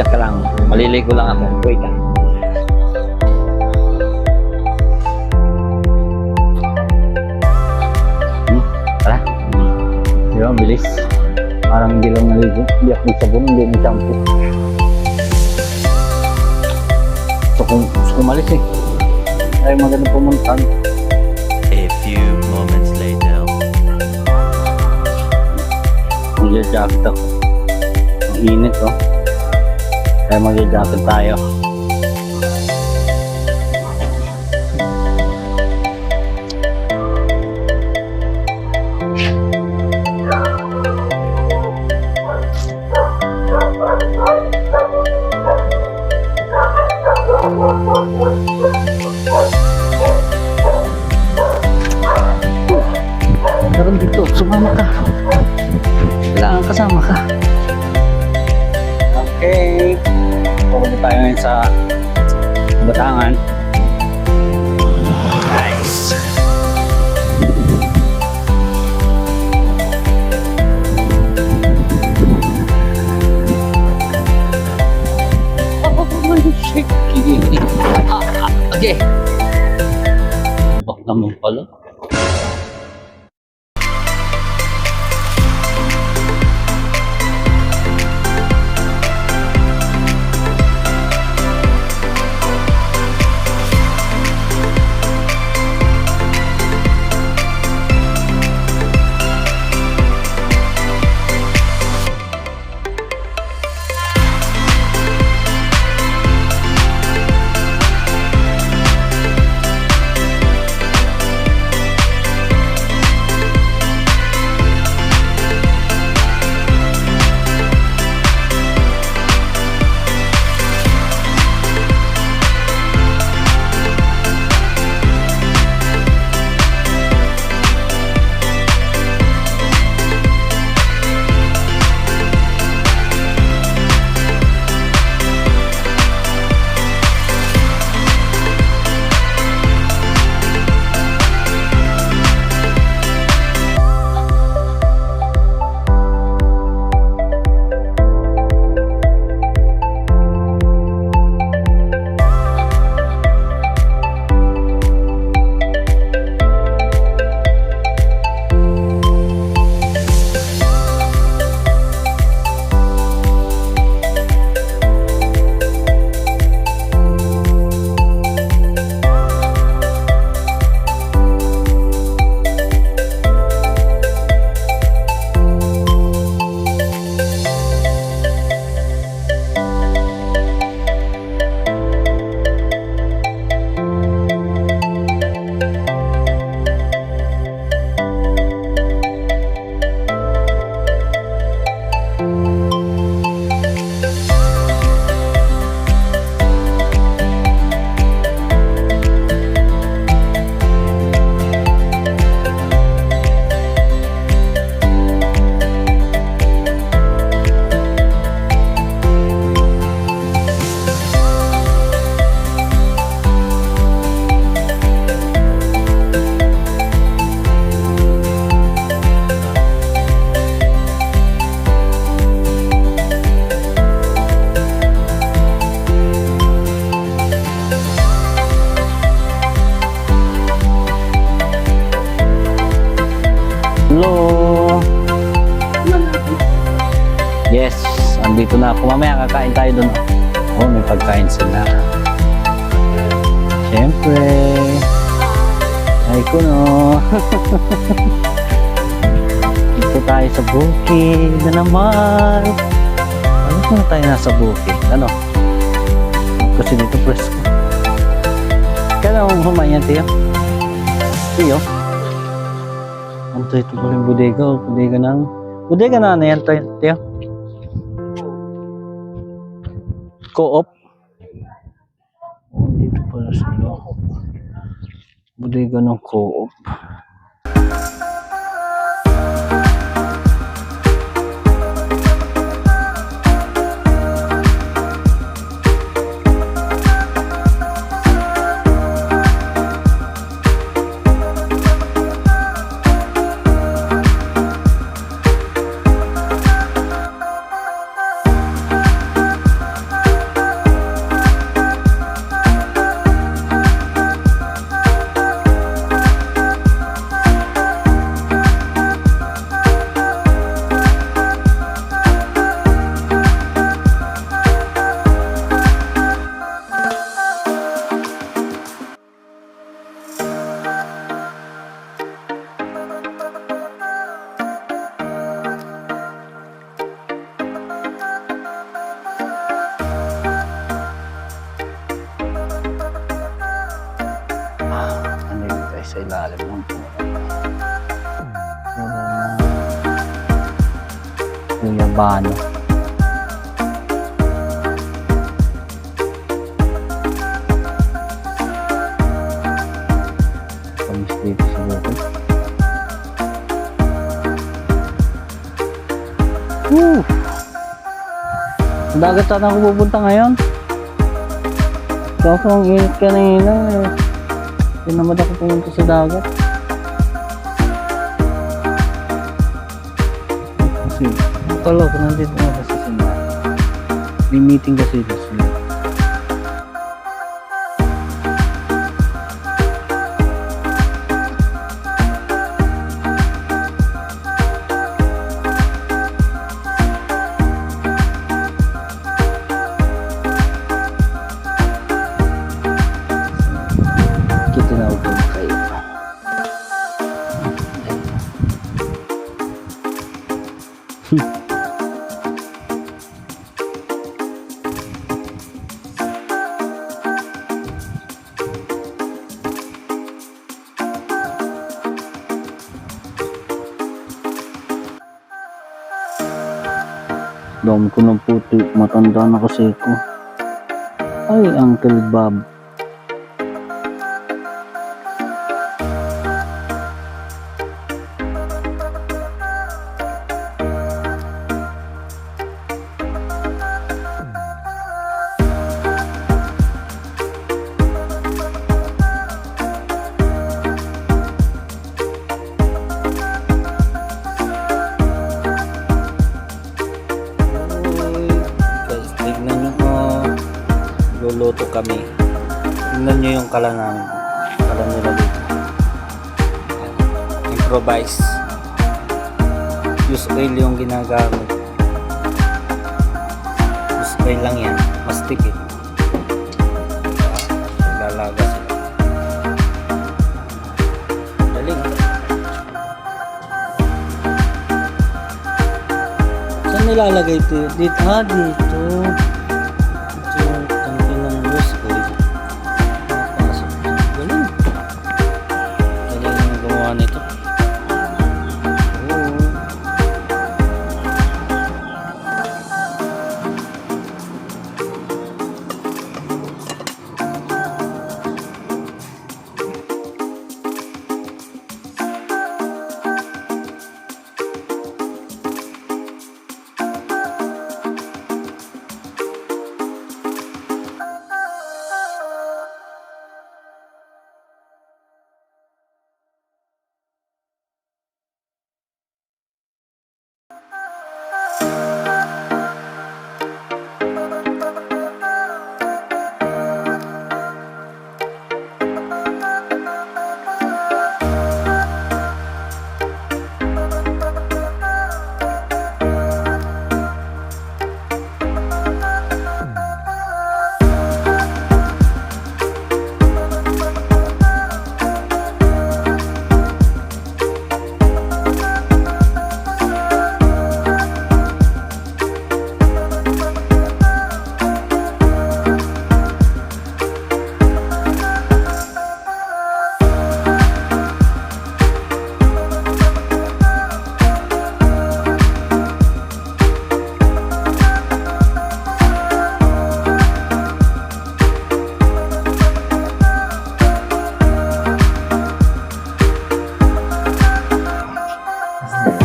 Tsaka lang, maliligo lang ako. Wait lang. Tara. Di ba, bilis. Parang hindi lang naligo. Hindi ako nagsabon, hindi nag-shampoo. Gusto ko malis eh. Ay, maganda pumuntan. A few moments later. Mag-jacket ako. Ang init oh. Kaya mag-jacket tayo. Meron dito, sumama ka. Kailangan kasama ka. Okay. Pupunta tayo ngayon sa Batangan. Nice. Oh, shaky. Okay. Bak naman pala. Hello. Yes, andito na ako. Mamaya kakain tayo dun. Oh, may pagkain sila. Siyempre. Ay ko no. Dito tayo sa bukid na naman. Ano kung tayo nasa bukid? Ano? Kasi dito presko. Kailangan humayan, Tiyo. Tiyo. Ito pala yung bodega. Bodega na ano yan, Tiyo? Co-op. Oh, dito pala sila. Bodega ng co-op. banyo. Kamis dito sa bukid. Woo! Sa dagat sana ako pupunta ngayon. Kaso ang init kanina eh. Tinamad ako pumunta sa dagat. Kasi, akala ko nandito na kasi sila. May meeting kasi dito sila. Kita na ako kayo. Dami ko ng puti. Matanda na kasi ko. Ay, Uncle Bob. Guys, tignan nyo ko. Luluto kami. Tignan nyo yung kala namin. Kala nila dito. Ayan. Improvise. Use oil yung ginagamit. Use oil lang yan. Mas tipid. Lalaga sila. Galing. Saan nilalagay ito? Dito. Ah, dito. Ito yung tangke ng use oil. Napasok. Galing. Galing yung gumawa nito. Oo.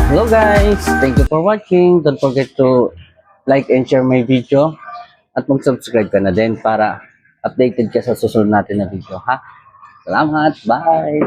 Hello guys! Thank you for watching. Don't forget to like and share my video. At mag-subscribe ka na din para updated ka sa susunod natin na video, ha? Salamat! Bye!